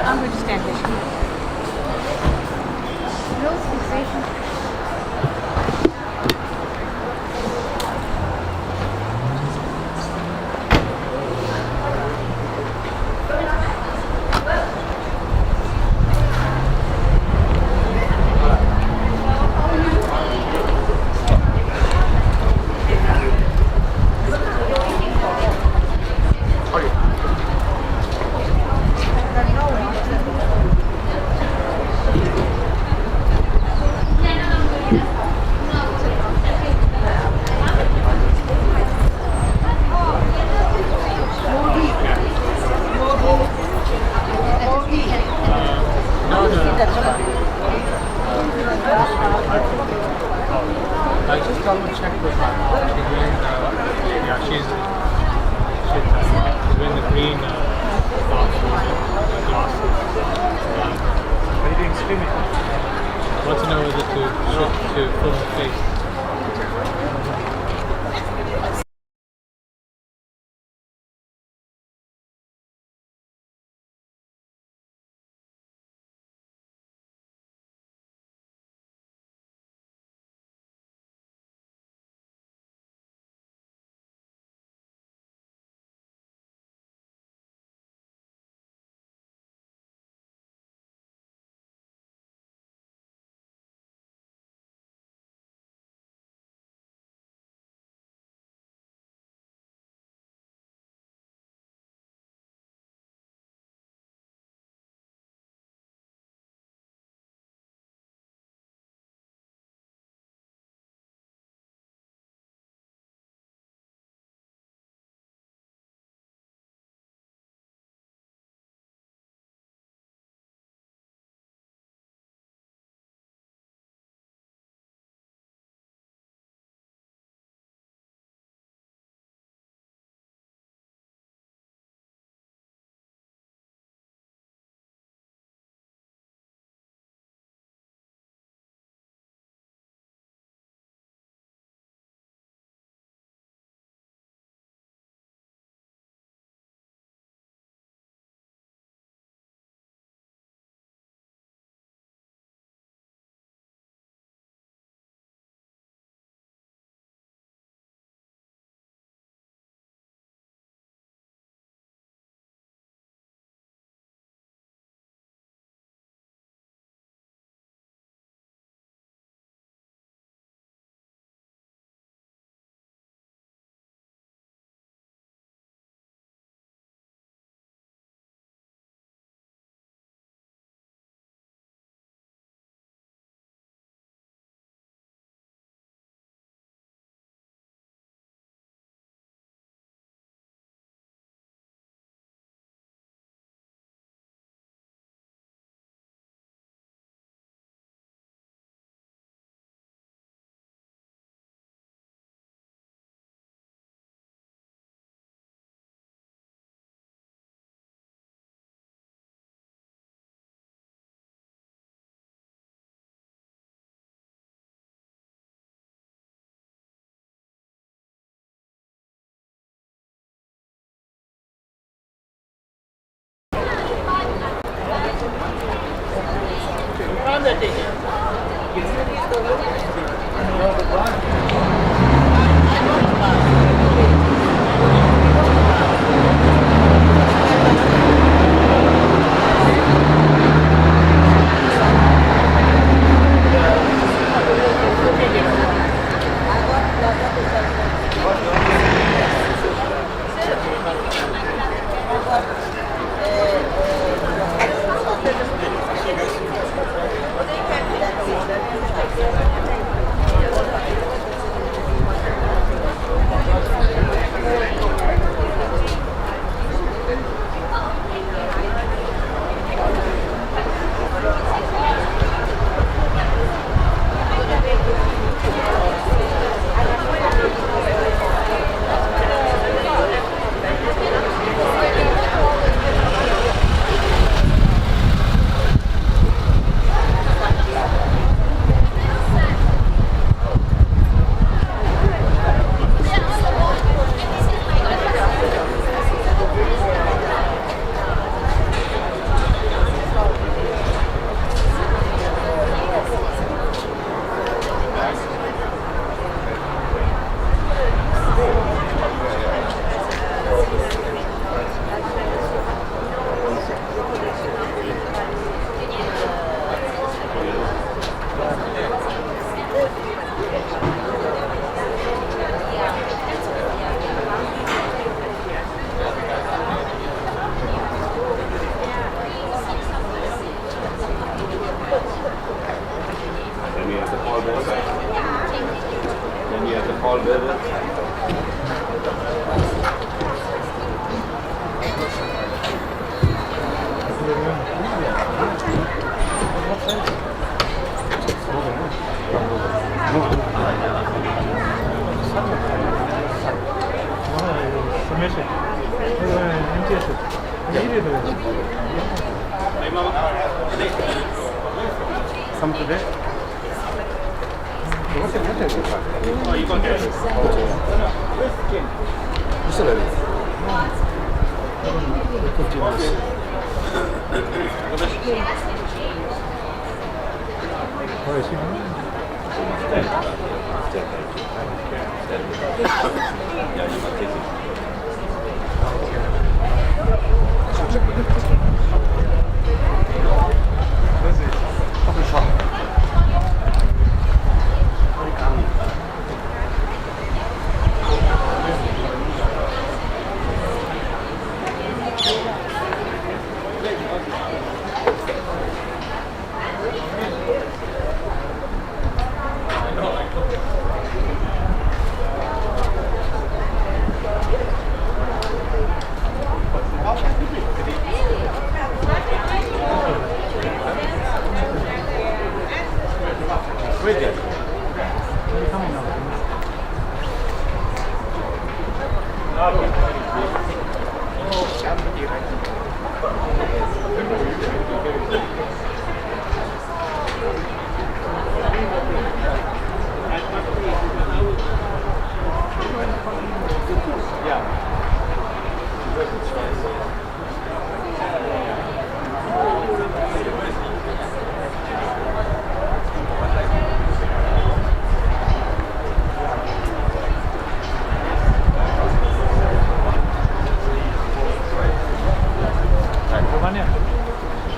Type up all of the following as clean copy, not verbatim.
I'm going to stand here. No fixation. I just double checked with my mom. She's wearing she's wearing the green glasses. What are you doing streaming? I want to know whether to film the face. Submission. MTS. Some today? 이번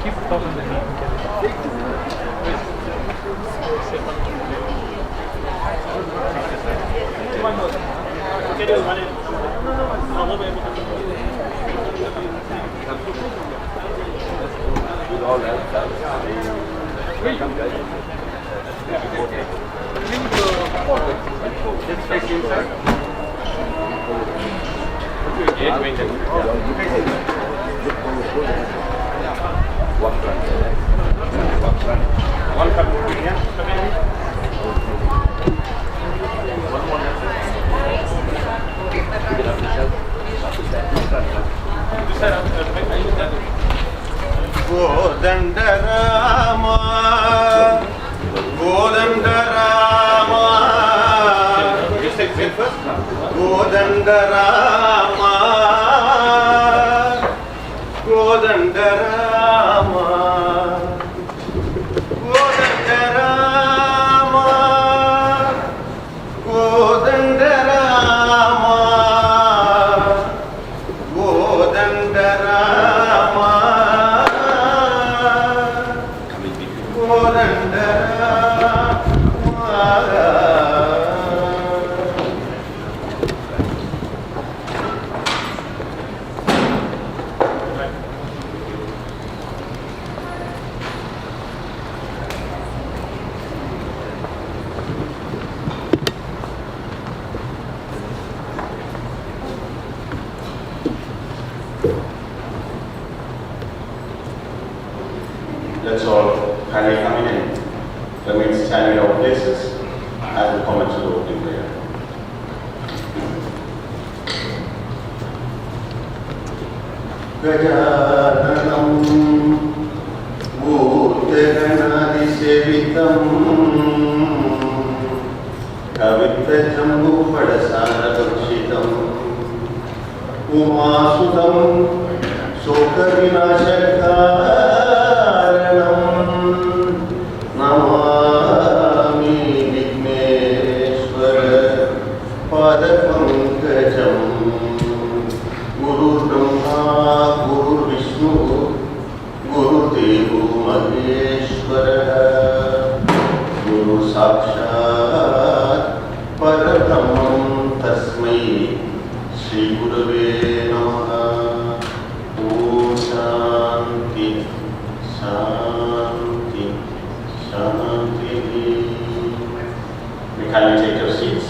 keep talking to me. One cup of Godandarama, Godandarama, Godandarama, Godandarama, Godandarama, Godandarama, Godandarama. Let's all kindly come in and remain standing in our places as we come into the opening prayer. Gajanam Bhutganadisevitam Kavittajambu Padasarabhakshitam Umasutam Sokavinashakaranam Namami Vigneshwara Padapankajam Guru Brahma Guru Vishnu Guru Devo Maheshwara Guru Sakshat Parabrahmam Tasmai Shri Gurave Namaha. Om Shanti Shanti Shanti. We kindly take your seats.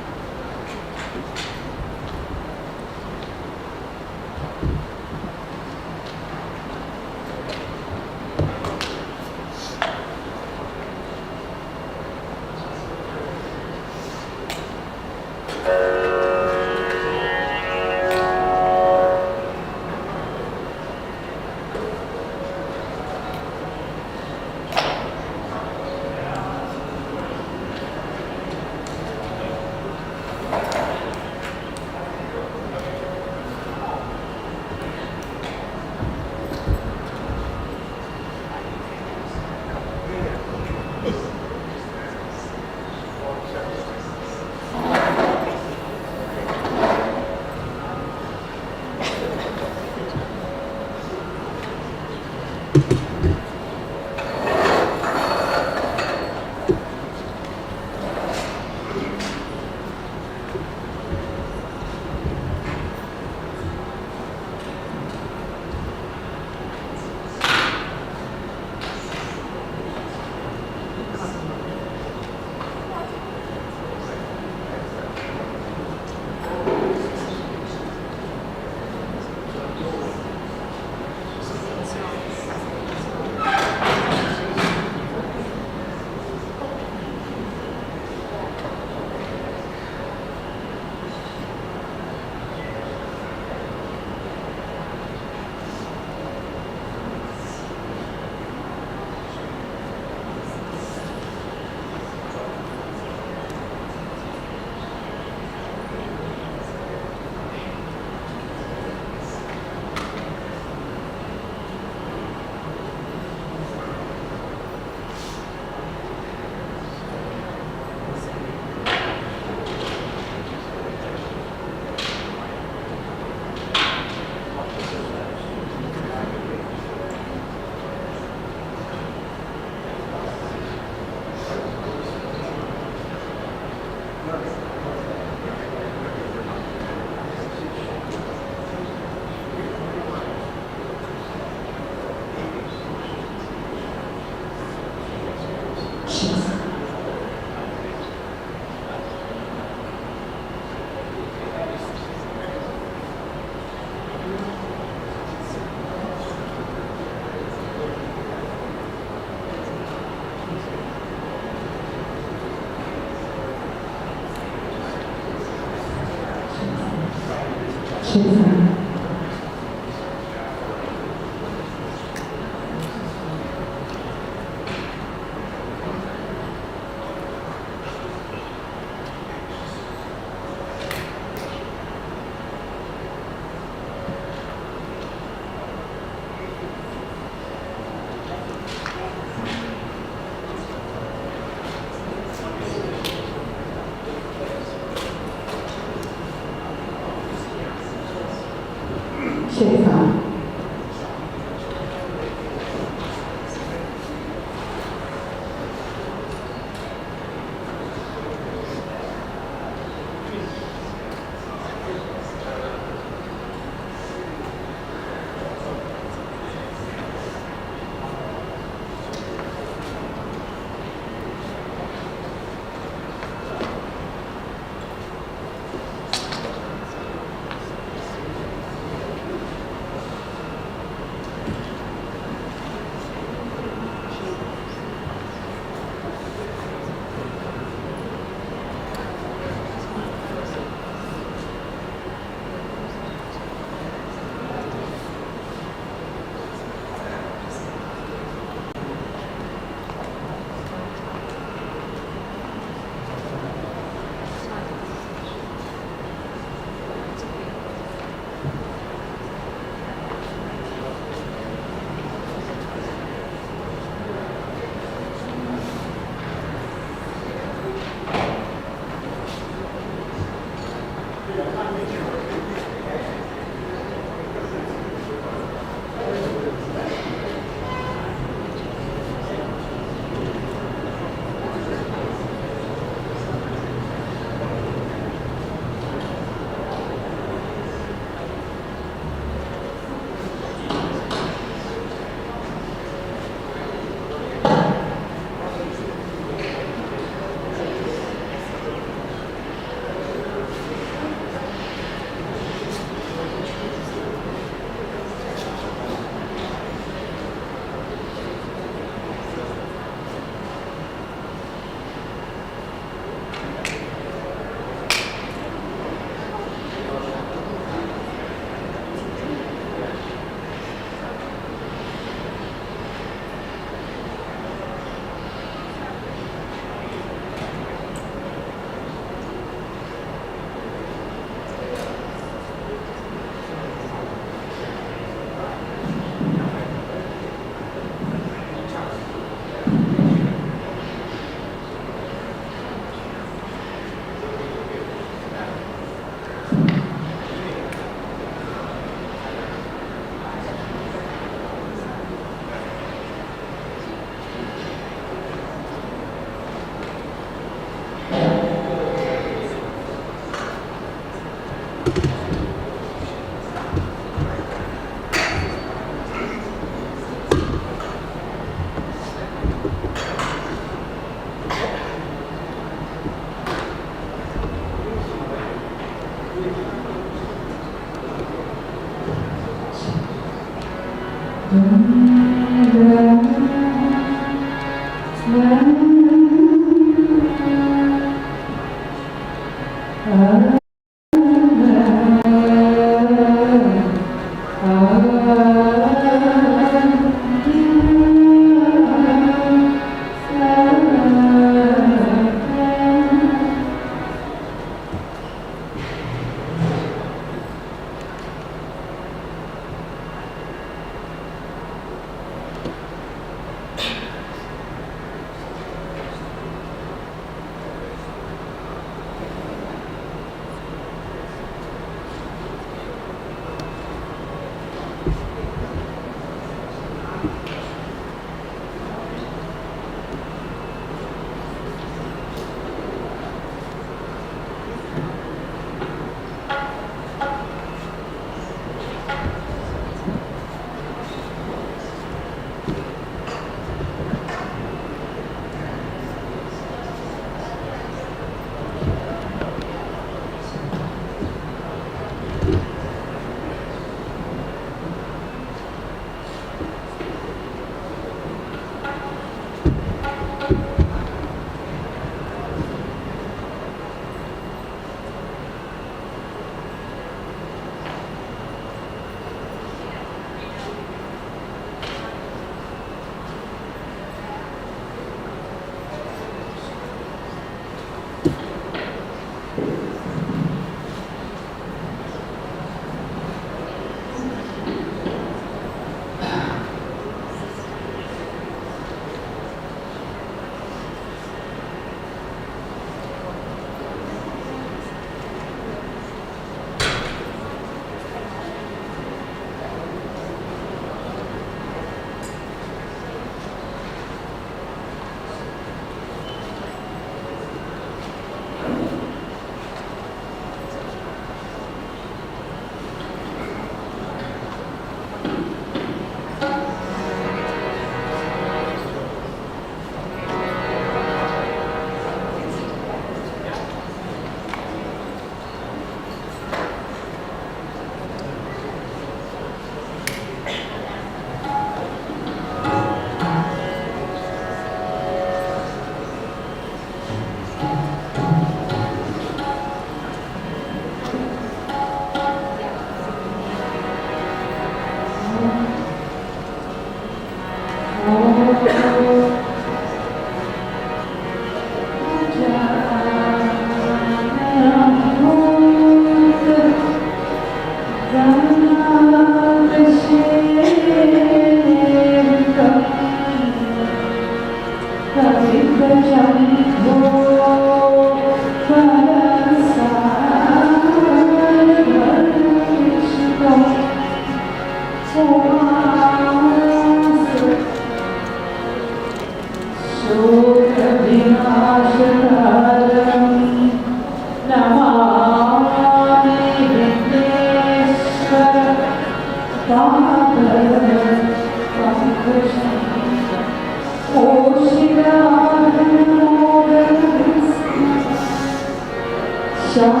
Mukul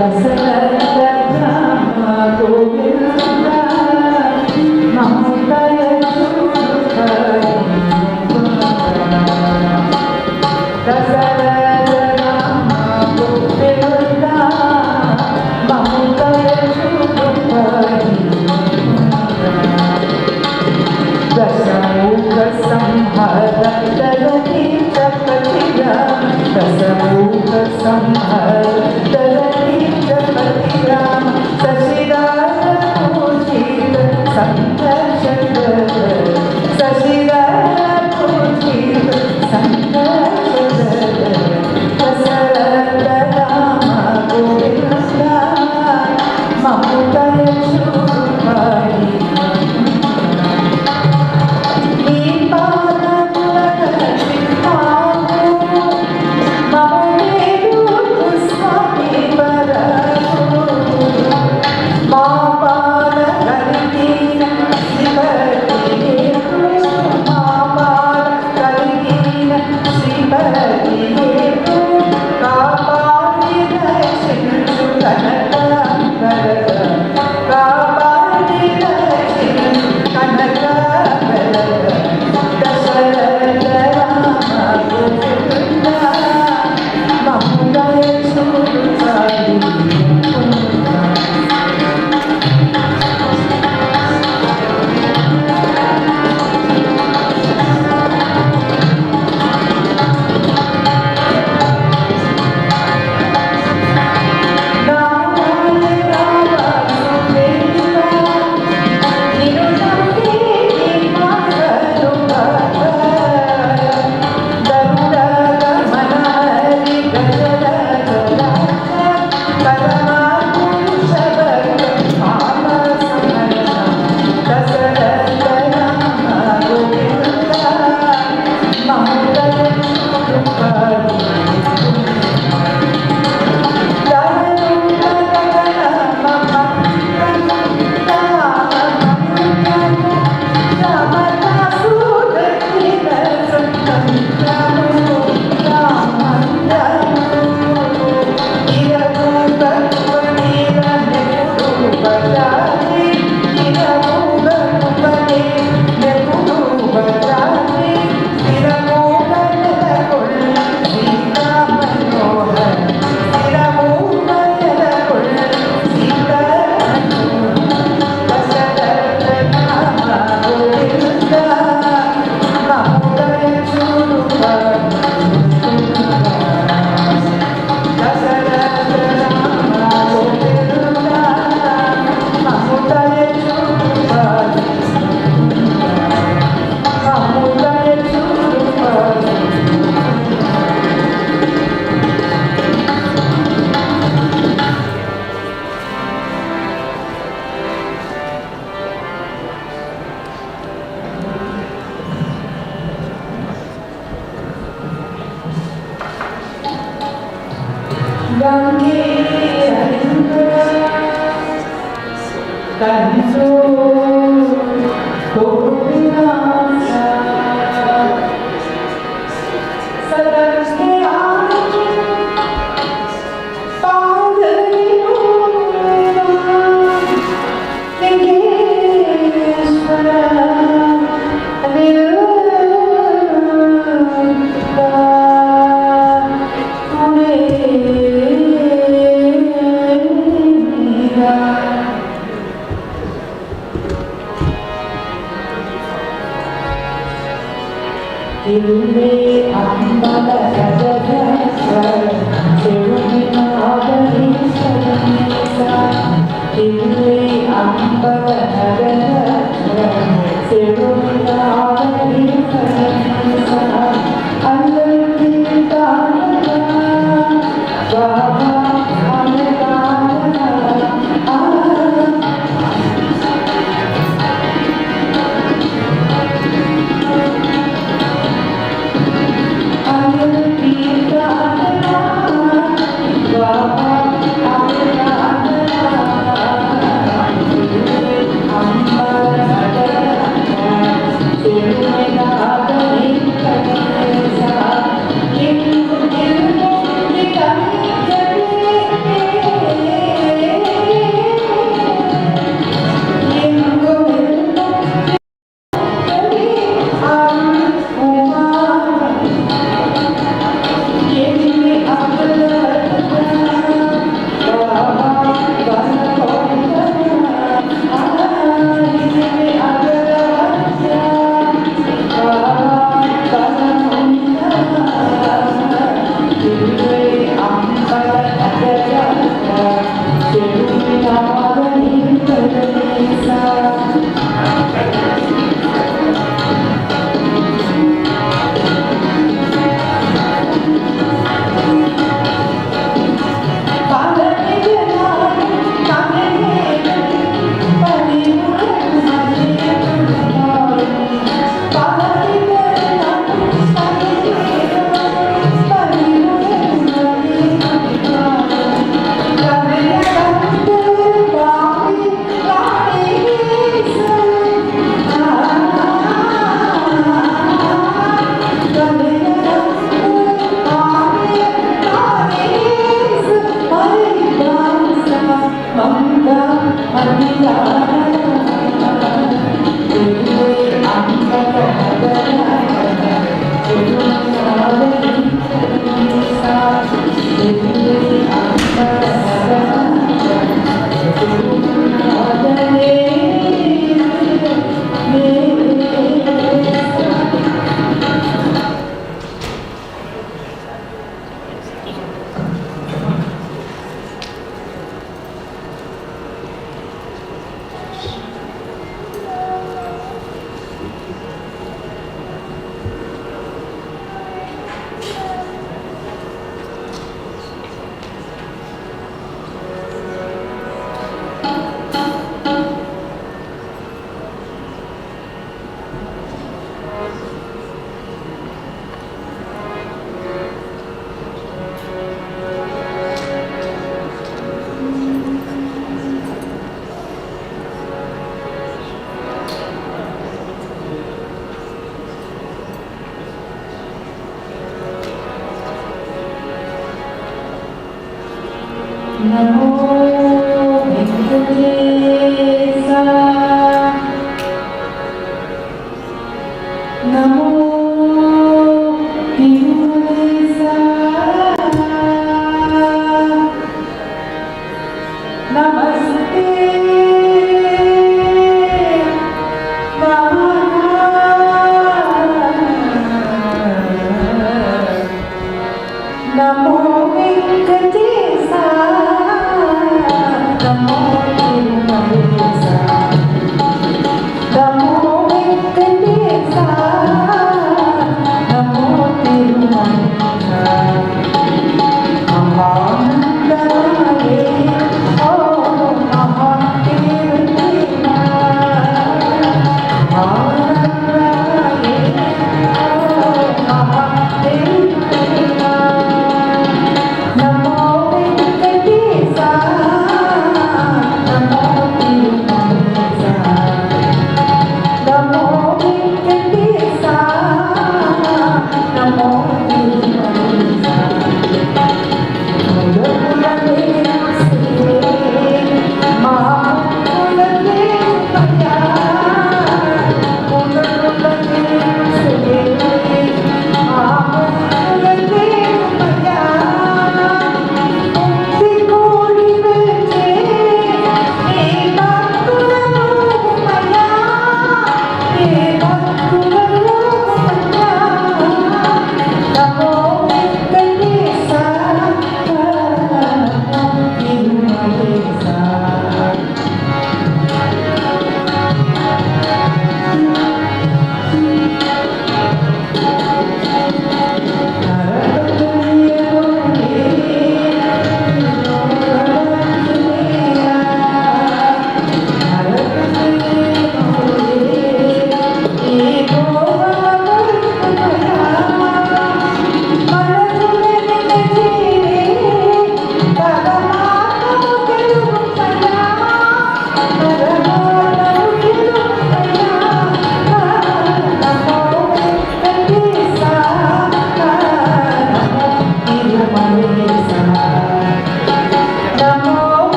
संघर्ष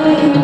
Thank you.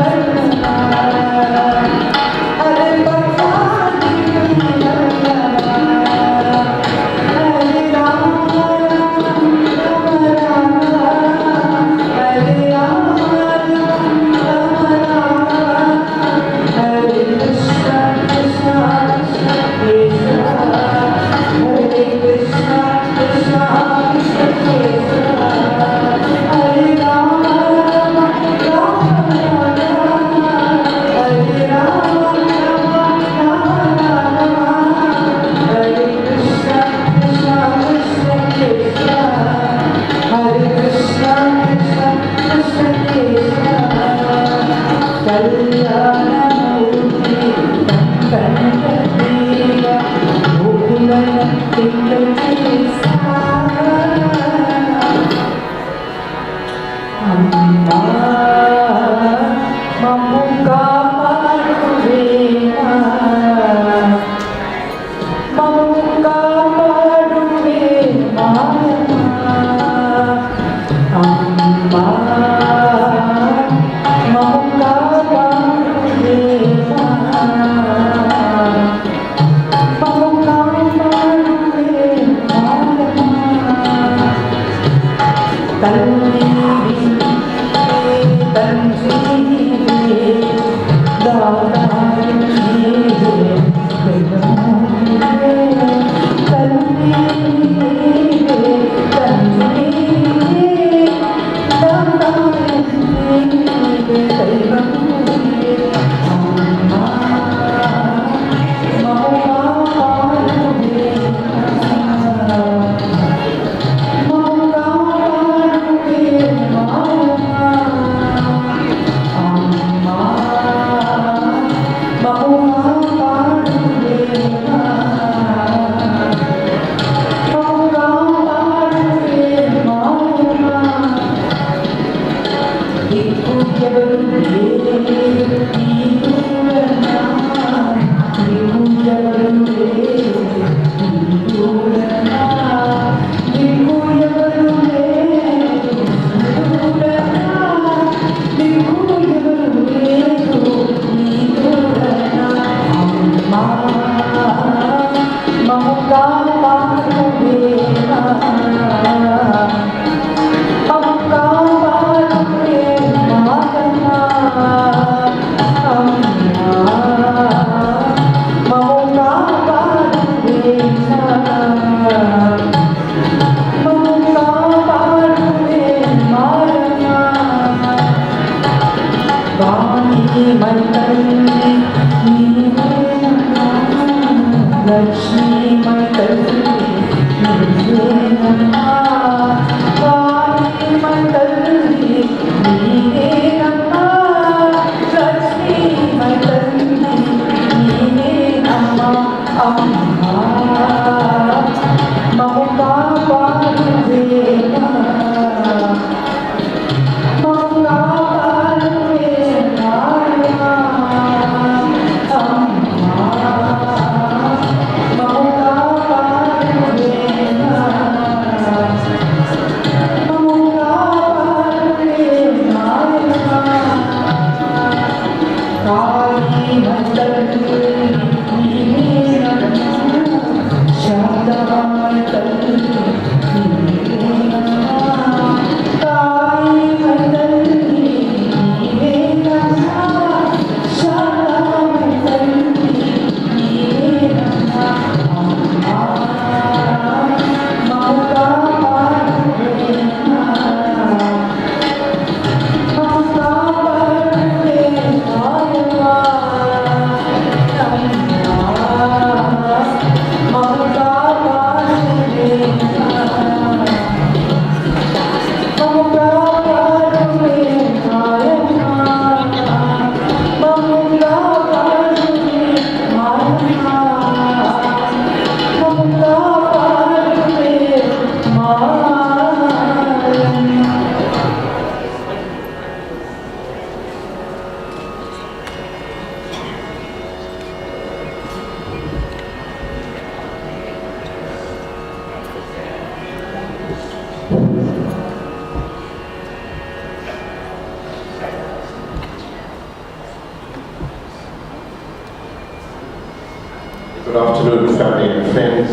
Good afternoon, family and friends.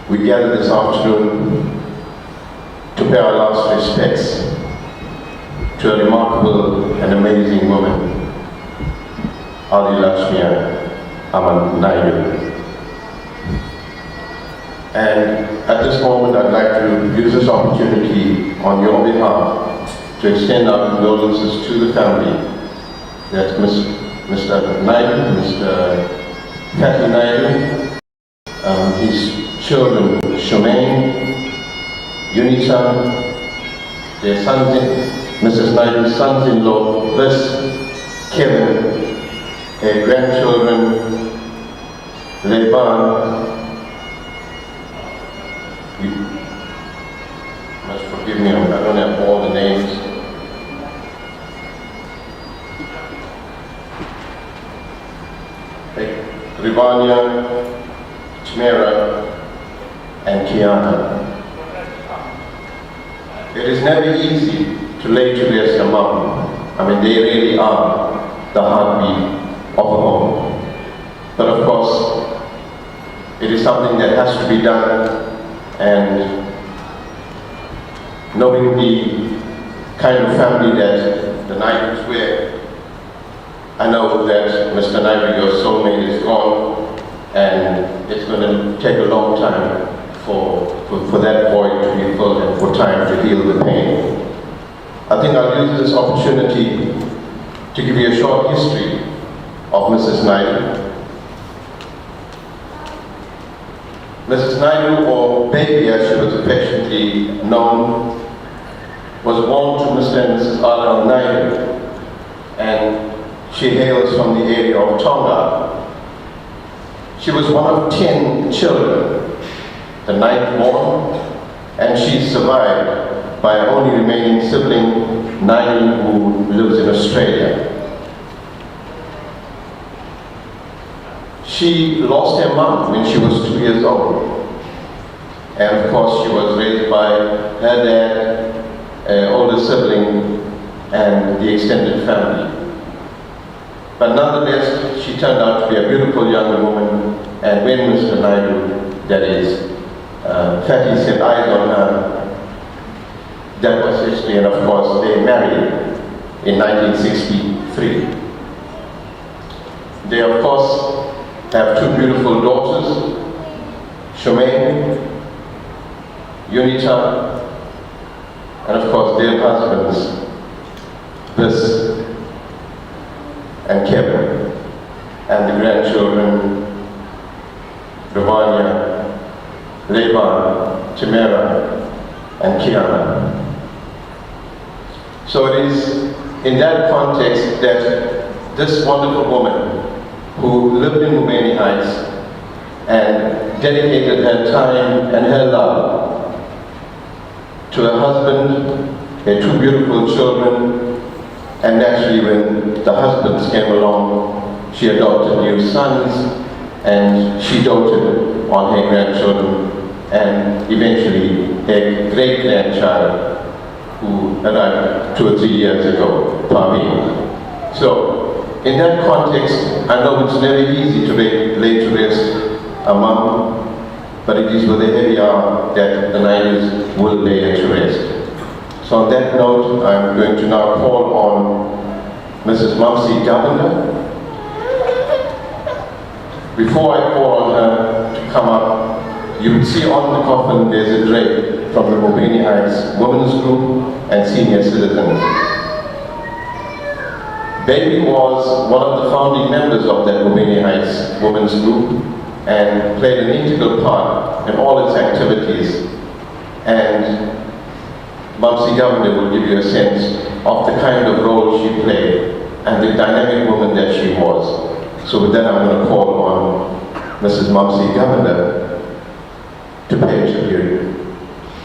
We gather this afternoon to pay our last respects to a remarkable and amazing woman, Adilutchmiamma Naidu. And at this moment, I'd like to use this opportunity on your behalf to extend our condolences to the family. That's Mr. Naidu, Mr. Fatty Naidu, his children Shumain, Unita, their sons, Mrs. Naidu's sons-in-law, this Kevin, their grandchildren, Levan, you must forgive me, I don't have all the names. Rivania, Chimera, and Kiana. It is never easy to lay to rest a mom. I mean, they really are the heartbeat of a home. But of course, it is something that has to be done, and knowing the kind of family that the Naidus were, I know that Mr. Naidu, your soulmate, is gone, and it's going to take a long time for that void to be filled and for time to heal the pain. I think I'll use this opportunity to give you a short history of Mrs. Naidu. Mrs. Naidu, or Baby as she was affectionately known, was born to Mr. and Mrs. Adilutchmiamma Naidu, and she hails from the area of Tonga. She was one of 10 children, the 9th born, and she survived by her only remaining sibling, Naidu, who lives in Australia. She lost her mom when she was 2 years old, and of course she was raised by her dad, an older sibling, and the extended family. But nonetheless, she turned out to be a beautiful young woman, and when Mr. Naidu, that is, Fatty, set eyes on her, that was history, and of course they married in 1963. They of course have 2 beautiful daughters, Shomaine, Unita, and of course their husbands, Bis and Kevin, and the grandchildren, Ravanya, Levan, Chimera, and Kiana. So it is in that context that this wonderful woman who lived in Mubeni Heights and dedicated her time and her love to her husband, her 2 beautiful children, and naturally when the husbands came along, she adopted new sons, and she doted on her grandchildren, and eventually her great-grandchild, who arrived 2 or 3 years ago, Parveen. So, in that context, I know it's never easy to lay to rest a mom, but it is with a heavy heart that the Naidus will lay her to rest. So on that note, I'm going to now call on Mrs. Mamsi Governor. Before I call on her to come up, you would see on the coffin there's a drape from the Mubeni Heights Women's Group and Senior Citizens. Baby was one of the founding members of that Mubeni Heights Women's Group and played an integral part in all its activities. And Mamsi Governor will give you a sense of the kind of role she played and the dynamic woman that she was. So with that, I'm going to call on Mrs. Mamsi Governor to pay a tribute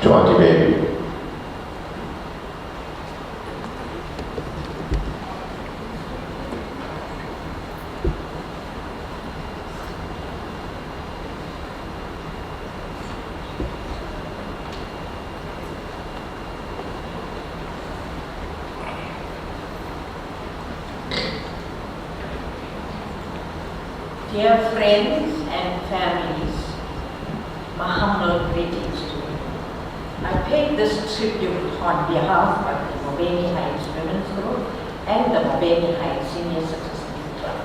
to Auntie Baby. Dear friends and families, my humble greetings to you. I pay this tribute on behalf of the Mubeni Heights Women's Group and the Mubeni Heights Senior Citizens Club.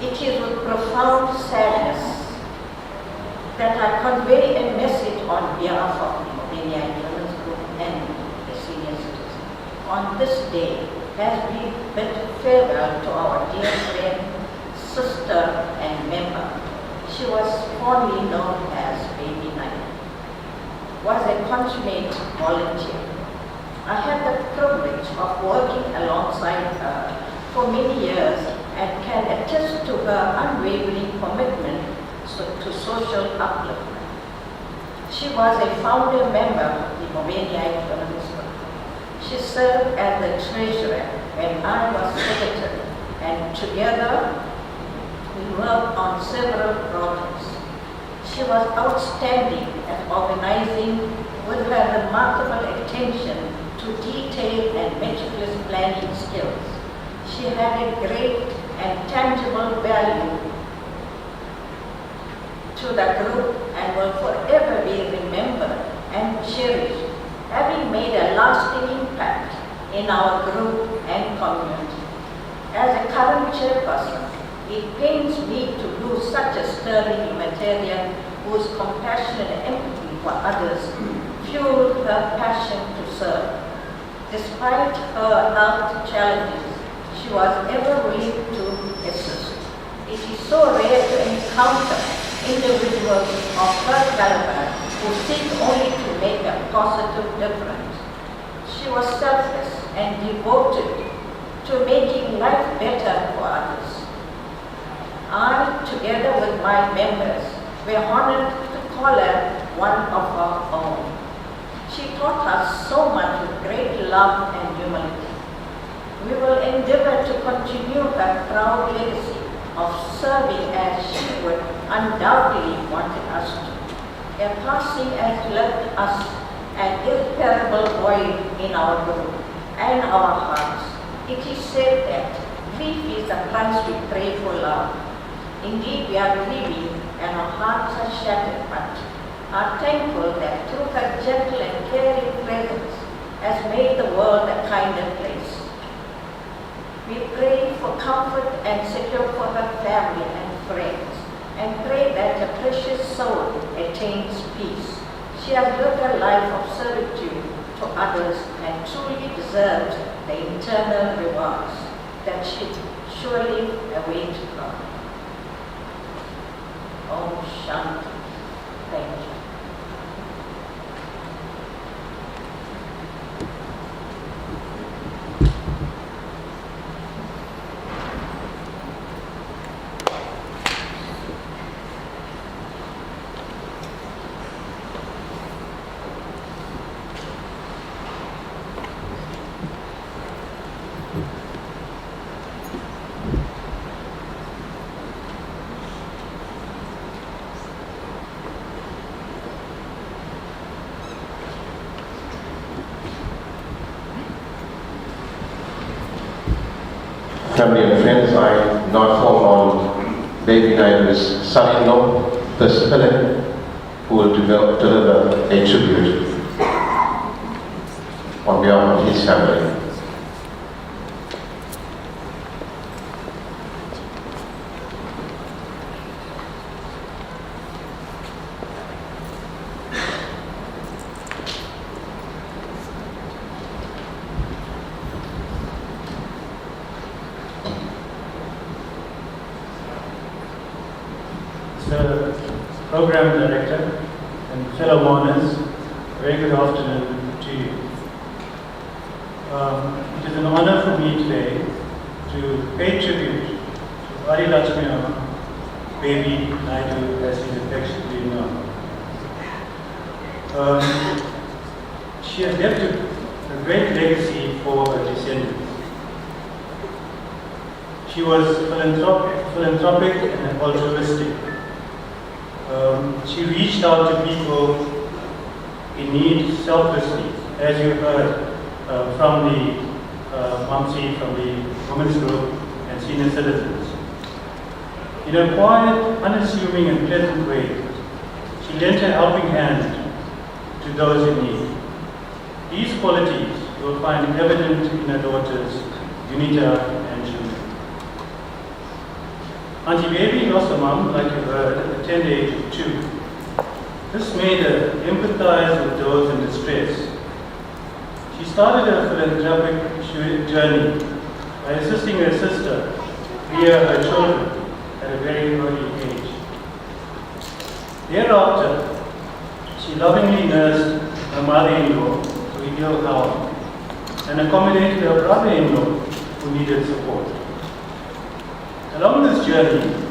It is with profound sadness that I convey a message on behalf of the Mubeni Heights Women's Group and the Senior Citizens. On this day, as we bid farewell to our dear friend, sister, and member. She was fondly known as Baby Naidu. was a consummate volunteer. I had the privilege of working alongside her for many years and can attest to her unwavering commitment to social upliftment. She was a founder member of the Naidu Feminist Group. She served as the treasurer when I was secretary, and together we worked on several projects. She was outstanding at organizing with her remarkable attention to detail and meticulous planning skills. She had a great and tangible value to the group and will forever be remembered and cherished, having made a lasting impact in our group and community. As a current chairperson, it pains me to lose such a sterling humanitarian whose compassion and empathy for others fueled her passion to serve. Despite her health challenges, she was ever willing to assist. It is so rare to encounter individuals of her caliber who seek only to make a positive difference. She was selfless and devoted to making life better for others. I, together with my members, were honored to call her one of our own. She taught us so much with great love and humility. We will endeavor to continue her proud legacy of serving as she would undoubtedly wanted us to. Her passing has left us an irreparable void in our group and our hearts. It is said that grief is the price we pay for love. Indeed, we are grieving and our hearts are shattered, but are thankful that through her gentle and caring presence has made the world a kinder place. We pray for comfort and secure for her family and friends, and pray that her precious soul attains peace. She has lived a life of servitude to others and truly deserves the eternal rewards that she surely await her. Om Shanti. Thank you. Family and friends, I now call on Baby Naidu's son-in-law, First Philip, who will deliver a tribute on behalf of his family. Mr. Program Director and fellow mourners, very good afternoon to you. It is an honor for me today to pay tribute to Adilutchmiamma Baby Naidu, as he is affectionately known. She has left a great legacy for her descendants. She was philanthropic and altruistic. She reached out to people in need selflessly, as you heard from the Mamsi, from the women's group and senior citizens. In a quiet, unassuming and pleasant way, she lent a helping hand to those in need. These qualities you will find evident in her daughters, Unita and June. Auntie Baby lost her mum, like you heard, at the tender age of 2. This made her empathize with those in distress. She started her philanthropic journey by assisting her sister rear her children at a very early age. Thereafter, She lovingly nursed her mother-in-law, who was ill health, and accommodated her brother-in-law, who needed support. Along this journey,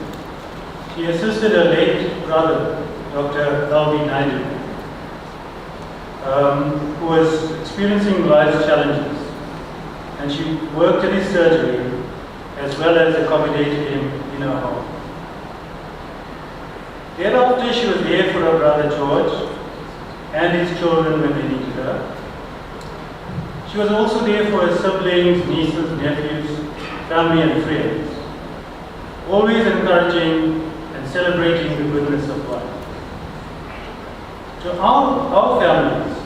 she assisted her late brother, Dr. Naidu, who was experiencing life's challenges, and she worked at his surgery as well as accommodated him in her home. Thereafter, she was there for her brother George and his children when they needed her. She was also there for her siblings, nieces, nephews, family and friends, always encouraging and celebrating the goodness of life. To our families,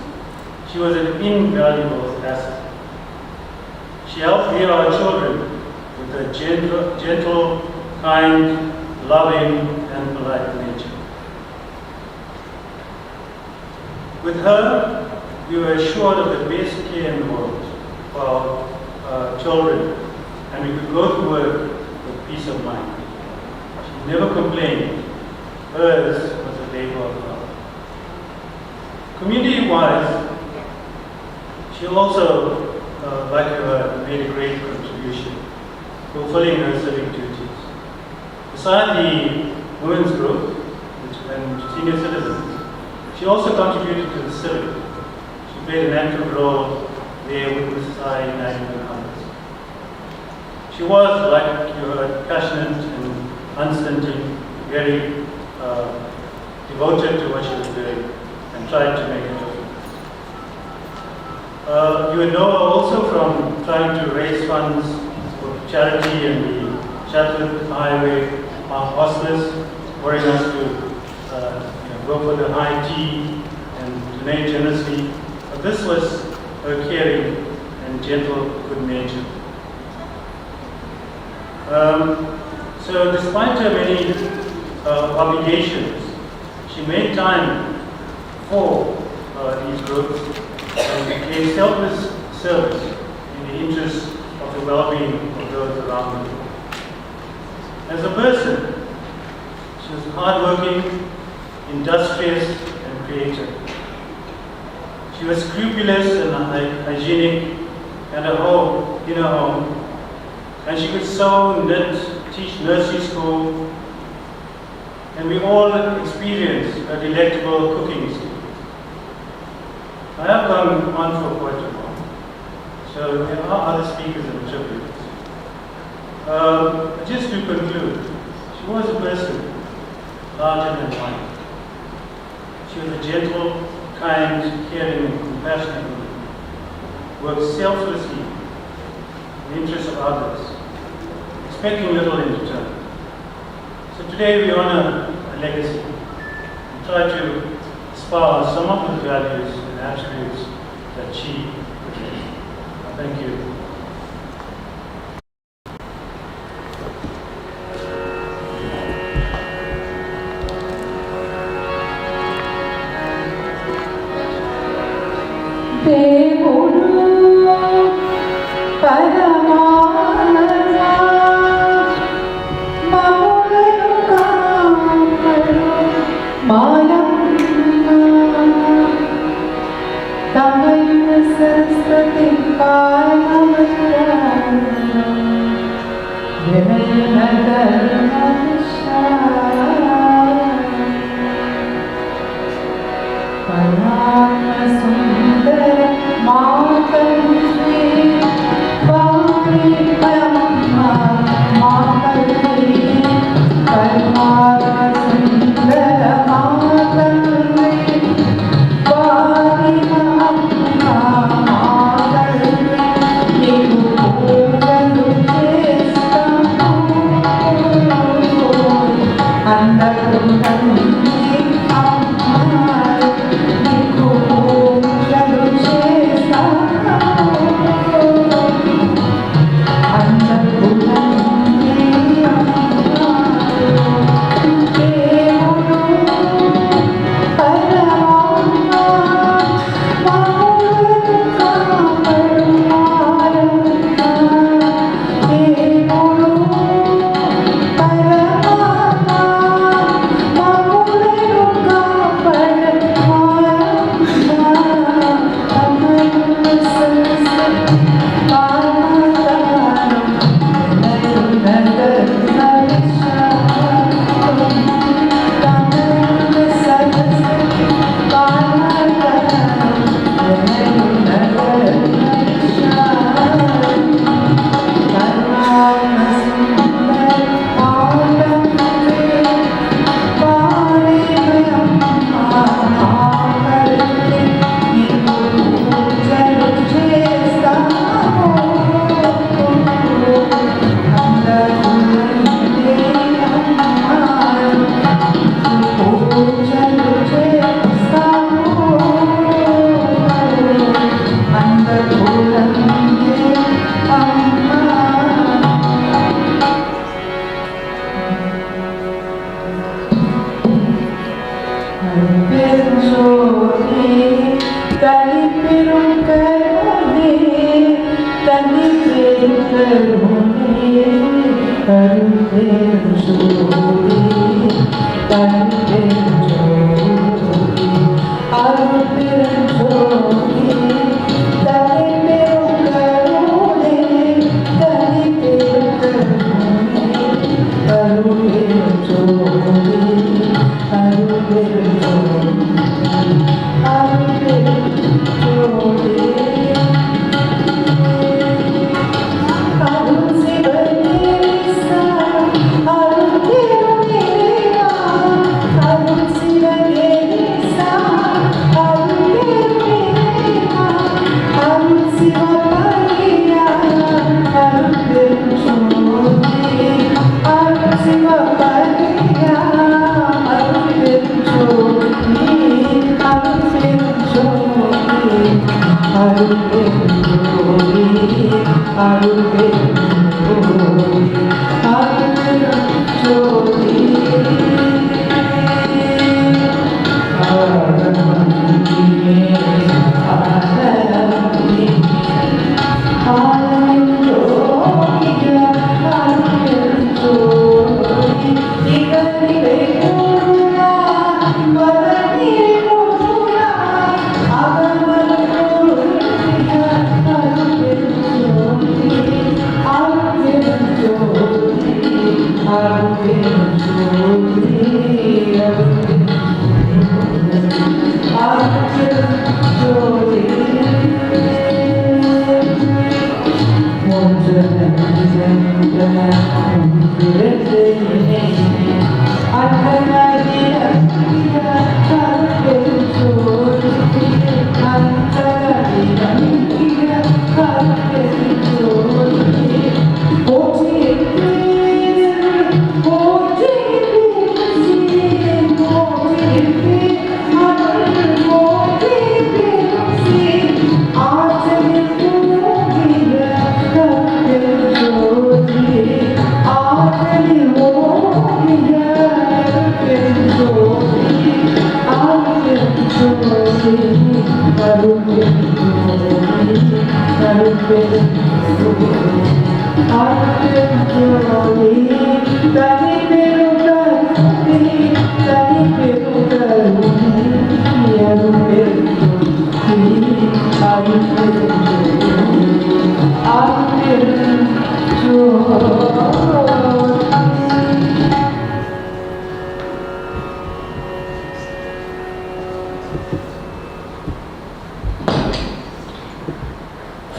she was an invaluable asset. She helped rear our children with a gentle, kind, loving, and polite nature. With her, we were assured of the best care in the world for our children, and we could go to work with peace of mind. She never complained. Hers was a labor of love. Community-wise, she also, like her, made a great contribution, fulfilling her civic duties. Beside the women's group and senior citizens, she also contributed to the civic. She played an active role there with Mrs. Naidu and others. She was, like you heard, passionate and unstinting, very devoted to what she was doing and tried to make a difference. You would know her also from trying to raise funds for charity and the Chaplain Highway Hospice, worrying us to go for the high tea and donate generously. But this was her caring and gentle good nature. So despite her many obligations, she made time for these groups and gave selfless service in the interest of the well-being of those around her. As a person, she was hardworking, industrious, and creative. She was scrupulous and hygienic in her home, and she could sew, knit, teach nursery school, and we all experienced her delectable cooking skills. I have gone on for quite a while, so there are other speakers and tributes. Just to conclude, she was a person larger than life. She was a gentle, kind, caring, and compassionate woman, worked selflessly in the interests of others, expecting little in return. So today we honor a legacy and try to espouse some of the values and attributes that she possessed. Thank you.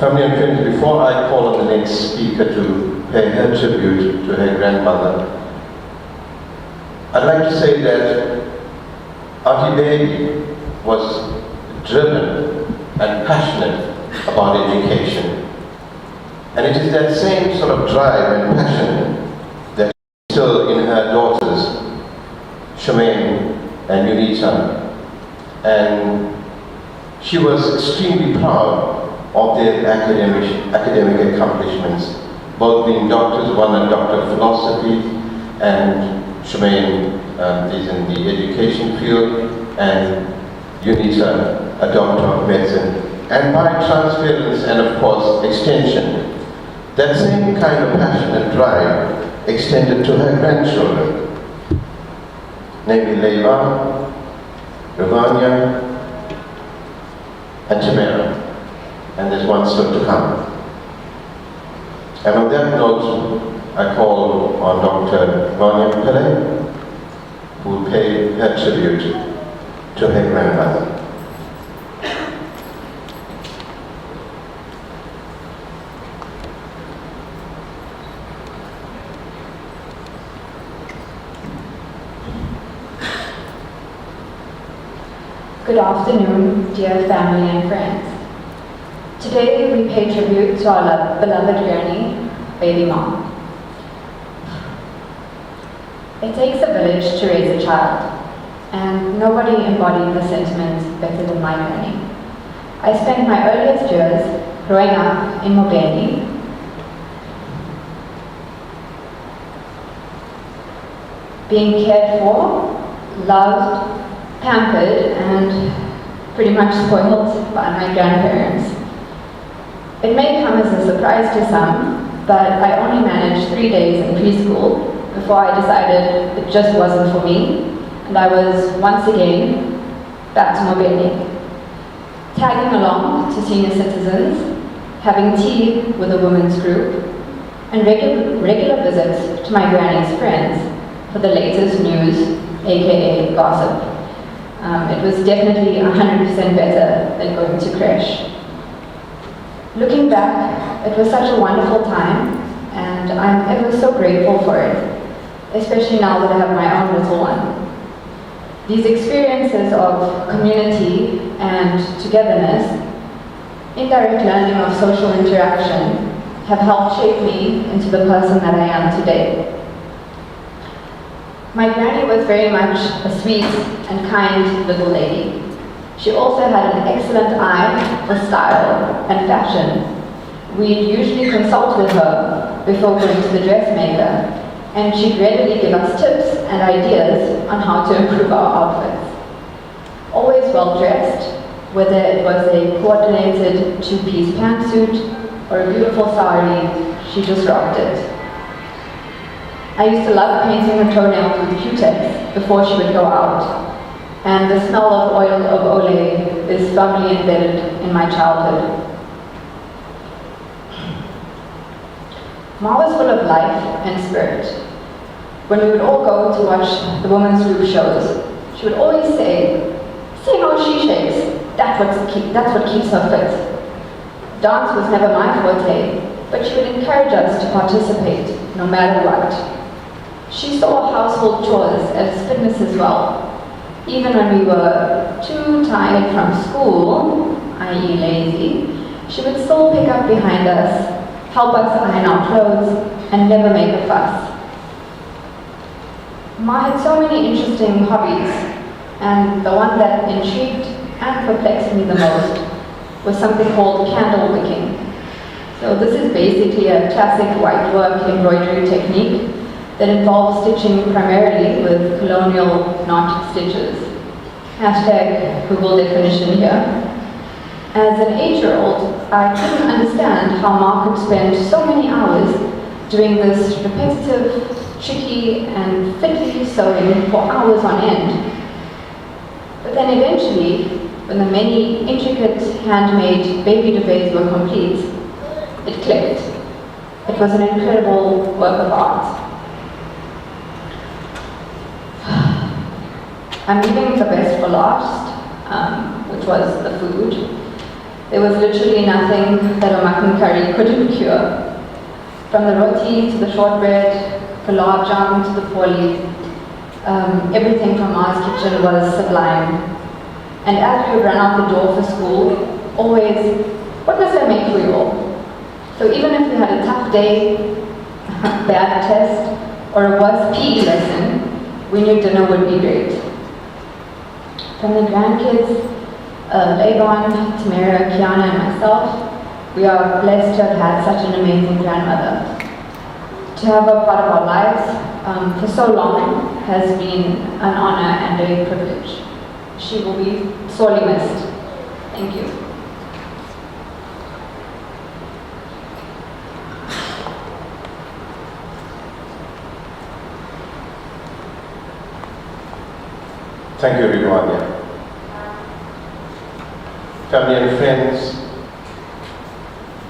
Family and friends, before I call on the next speaker to pay her tribute to her grandmother, I'd like to say that Auntie Baby was driven and passionate about education. And it is that same sort of drive and passion that is still in her daughters, Shemaine and Unita. And she was extremely proud of their academic accomplishments, both being doctors, one a doctor of philosophy, and Shemaine is in the education field, and Unita, a doctor of medicine, and by transference and of course extension. That same kind of passion and drive extended to her grandchildren, namely Leila, Ravanya, and Tamara. And there's one still to come. And on that note, I call on Dr. Vanya Pillai, who will pay her tribute to her grandmother. Good afternoon, dear family and friends. Today we pay tribute to our beloved granny, Baby Mom. It takes a village to raise a child, and nobody embodied the sentiment better than my granny. I spent my earliest years growing up in Mobeni, being cared for, loved, pampered, and pretty much spoiled by my grandparents. It may come as a surprise to some, but I only managed 3 days in preschool before I decided it just wasn't for me, and I was once again back to Mobeni, tagging along to senior citizens, having tea with a women's group, and regular visits to my granny's friends for the latest news, aka gossip. It was definitely 100% better than going to creche. Looking back, it was such a wonderful time, and I'm ever so grateful for it, especially now that I have my own little one. These experiences of community and togetherness, indirect learning of social interaction, have helped shape me into the person that I am today. My granny was very much a sweet and kind little lady. She also had an excellent eye for style and fashion. We'd usually consult with her before going to the dressmaker, and she'd readily give us tips and ideas on how to improve our outfits. Always well dressed, whether it was a coordinated 2-piece pantsuit or a beautiful sari, she just rocked it. I used to love painting her toenails with Q-tips before she would go out, and the smell of oil of Olay is firmly embedded in my childhood. Ma was full of life and spirit. When we would all go to watch the women's group shows, she would always say, "See how she shakes, that's what keeps her fit." Dance was never my forte, but she would encourage us to participate, no matter what. She saw household chores as fitness as well. Even when we were too tired from school, i.e. lazy, she would still pick up behind us, help us iron our clothes, and never make a fuss. Ma had so many interesting hobbies, and the one that intrigued and perplexed me the most was something called candle wicking. So this is basically a classic white work embroidery technique that involves stitching primarily with colonial knot stitches. Hashtag Google definition here. As an 8-year-old, I couldn't understand how Ma could spend so many hours doing this repetitive, tricky, and fiddly sewing for hours on end. But then eventually, when the many intricate handmade baby duvets were complete, it clicked. It was an incredible work of art. I'm leaving the best for last, which was the food. There was literally nothing that a mutton curry couldn't cure. From the roti to the shortbread, gulab jamun to the poli, everything from Ma's kitchen was sublime. And as we would run out the door for school, always, what must I make for you all? So even if we had a tough day, a bad test, or a worse PE lesson, we knew dinner would be great. From the grandkids, Laban, Tamara, Kiana, and myself, we are blessed to have had such an amazing grandmother. To have her part of our lives for so long has been an honor and a privilege. She will be sorely missed. Thank you. Thank you, Ridwania. Family and friends,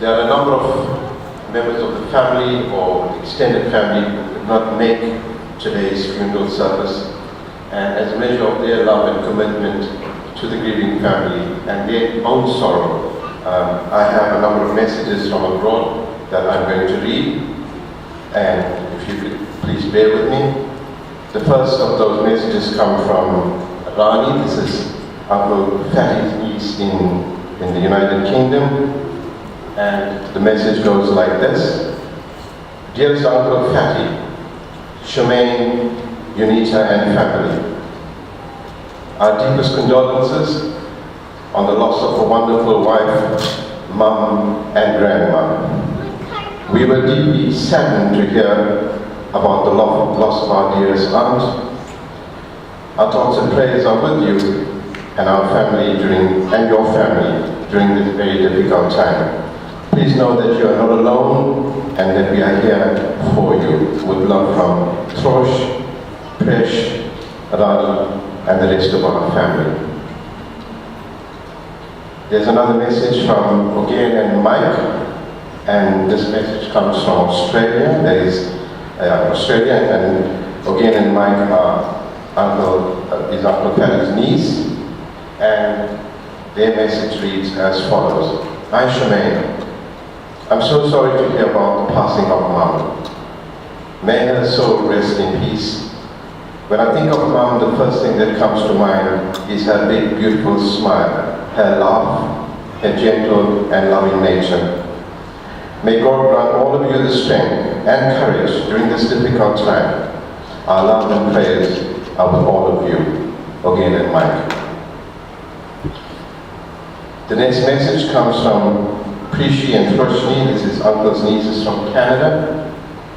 there are a number of members of the family or extended family who could not make today's funeral service, and as a measure of their love and commitment to the grieving family and their own sorrow, I have a number of messages from abroad that I'm going to read, and if you could please bear with me. The first of those messages come from Rani. This is Uncle Fatty's niece in the United Kingdom, and the message goes like this. Dearest Uncle Fatty, Shemaine, Unita and family, our deepest condolences on the loss of a wonderful wife, mum and grandma. We were deeply saddened to hear about the loss of our dearest aunt. Our thoughts and prayers are with you and our family and your family during this very difficult time. Please know that you are not alone and that we are here for you with love from Trosh, Presh, Rani and the rest of our family. There's another message from Ogen and Mike, and this message comes from Australia. That is Australia, and Ogen and Mike are is Uncle Paddy's niece, and their message reads as follows. Hi Shemaine, I'm so sorry to hear about the passing of Mom. May her soul rest in peace. When I think of Mom, the first thing that comes to mind is her big, beautiful smile, her laugh, her gentle and loving nature. May God grant all of you the strength and courage during this difficult time. Our love and prayers are with all of you, Ogen and Mike. The next message comes from Prishi and Throshni. This is Uncle's nieces from Canada,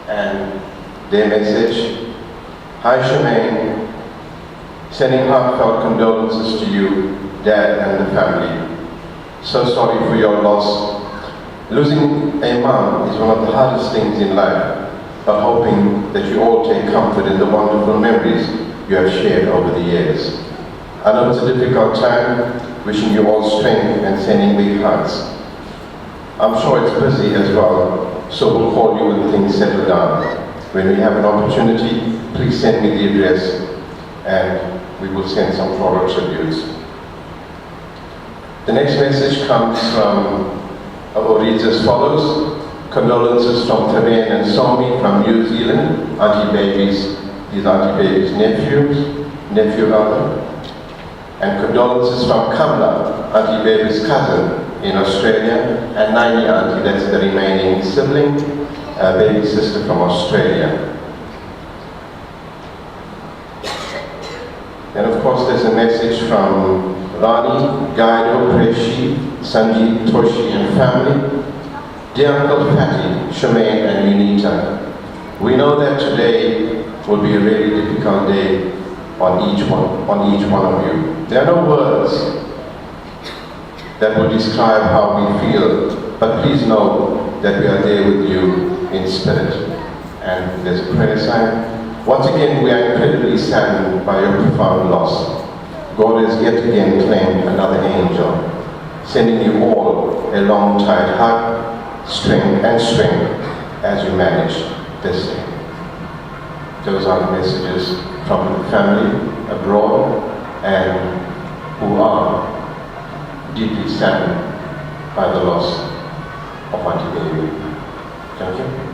and their message. Hi Shemaine, sending heartfelt condolences to you, Dad and the family. So sorry for your loss. Losing a mom is one of the hardest things in life, but hoping that you all take comfort in the wonderful memories you have shared over the years. I know it's a difficult time, wishing you all strength and sending big hugs. I'm sure it's busy as well, so we'll call you when things settle down. When we have an opportunity, please send me the address and we will send some floral tributes. The next message comes from, or reads as follows. Condolences from Therese and Somi from New Zealand, Auntie Baby's nephew rather. And condolences from Kamla, Auntie Baby's cousin in Australia, and Naini Auntie, that's the remaining sibling, baby sister from Australia. And of course there's a message from Rani, Guido, Preshi, Sanjeev, Toshi and family. Dear Uncle Patty, Shemaine and Unita, we know that today will be a really difficult day on each one of you. There are no words that will describe how we feel, but please know that we are there with you in spirit. And there's a prayer sign. Once again, we are incredibly saddened by your profound loss. God has yet again claimed another angel, sending you all a long, tight hug, strength as you manage this day. Those are the messages from the family abroad and who are deeply saddened by the loss of Auntie Baby. Thank you.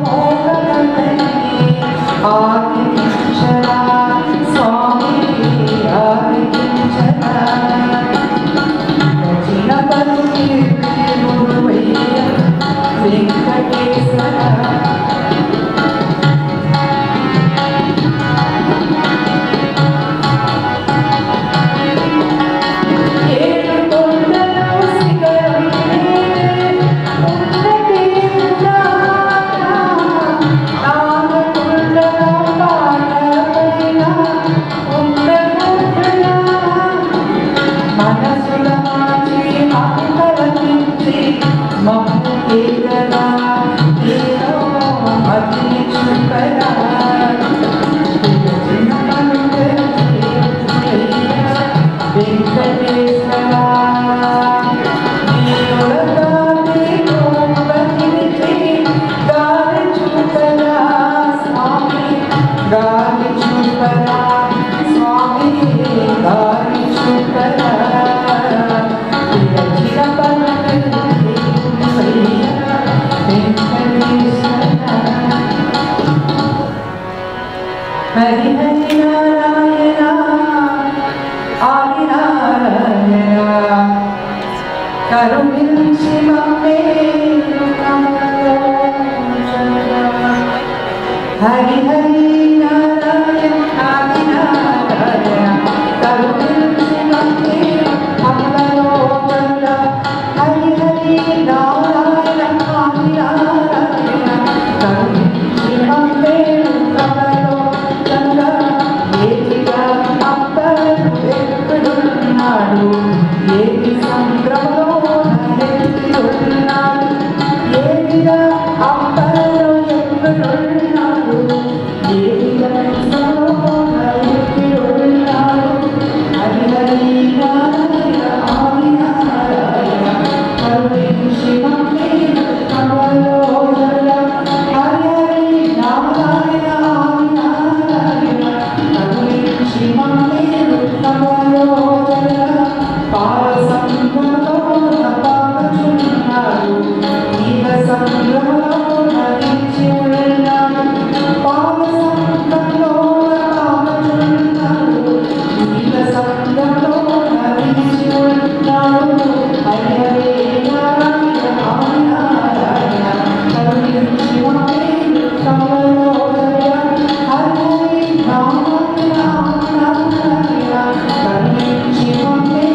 Oh Hari Hari Narayana, Adi Narayana, Karuninchi Mamme Kamalochana. Hari Hari Narayana, Adi Narayana, Karuninchi Mamme Kamalochana. Hari Hari Narayana, Adi Narayana, Karuninchi Mamme ఏది సంద్రమలో ఎత్తున్నాడు ఏదిగా అప్పలో ఎత్తున్నాడు ఏదిగా సంద్రమలో ఎత్తున్నాడు హరి హరి నారాయణ ఆది నారాయణ కరుణించి మమ్మే కమలోదర హరి హరి నారాయణ ఆది నారాయణ కరుణించి మమ్మే కమలోదర పారసంగంలో నపాచున్నాడు నీల సంద్రమలో నడిచి ఉన్నాడు పారసంగంలో నపాచున్నాడు నీల సంద్రమలో నడిచి ఉన్నాడు హరి హరి నారాయణ ఆది నారాయణ కరుణించి మమ్మే కమలోదర హరి హరి నారాయణ ఆది నారాయణ కరుణించి మమ్మే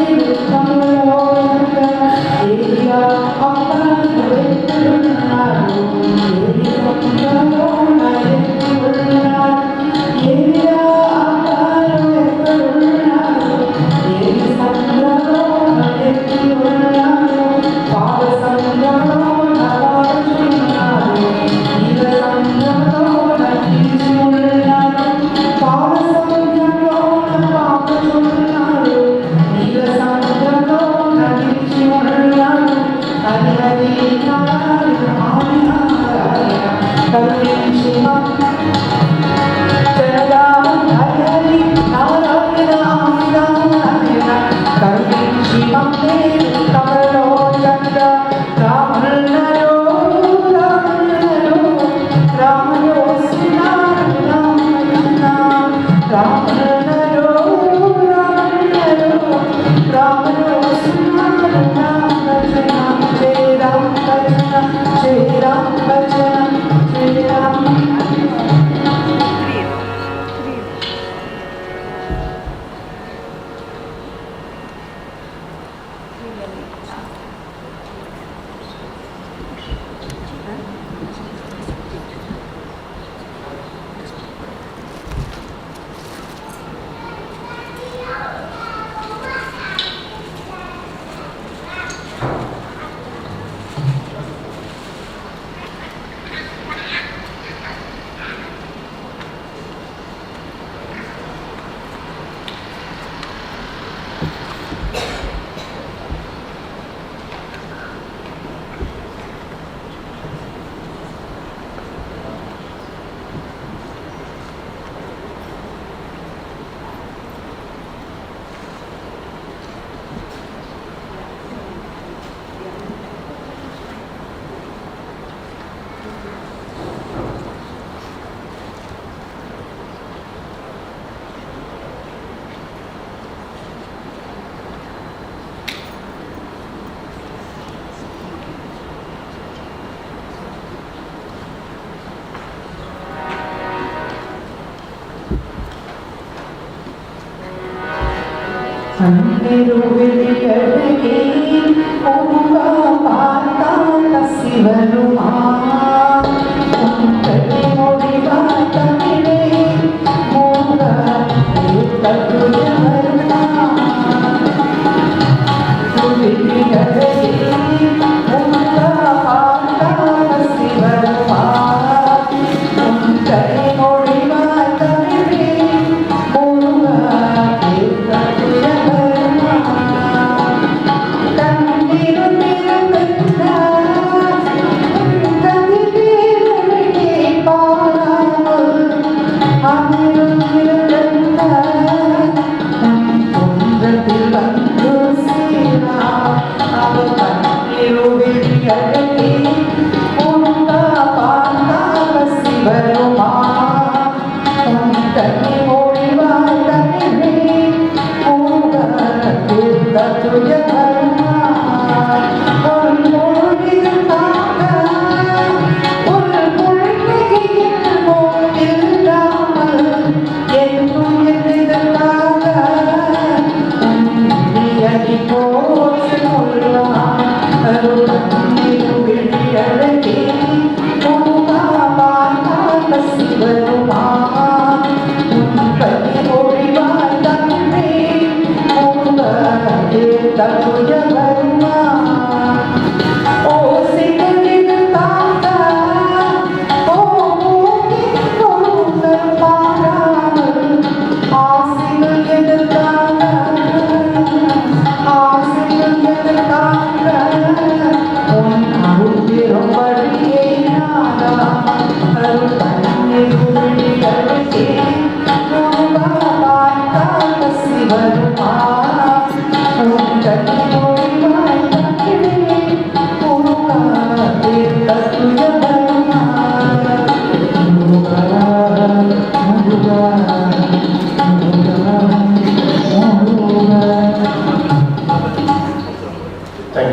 Thank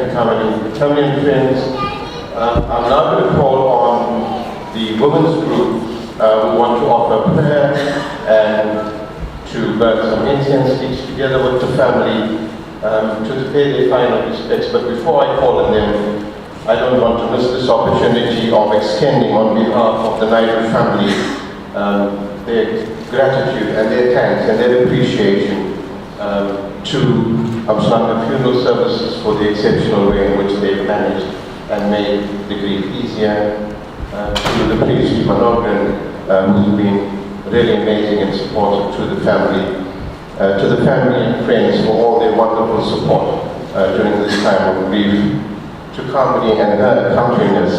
you, Kamini. Family and friends, I'm now going to call on the women's group who want to offer prayer and to burn some incense each together with the family to pay their final respects. But before I call on them, I don't want to miss this opportunity of extending on behalf of the Naidu family their gratitude and their thanks and their appreciation to Absalanga Funeral Services for the exceptional way in which they've managed and made the grief easier, to the priest Manogran, who's been really amazing and supportive to the family and friends for all their wonderful support during this time of grief, to Kamini and her accompanist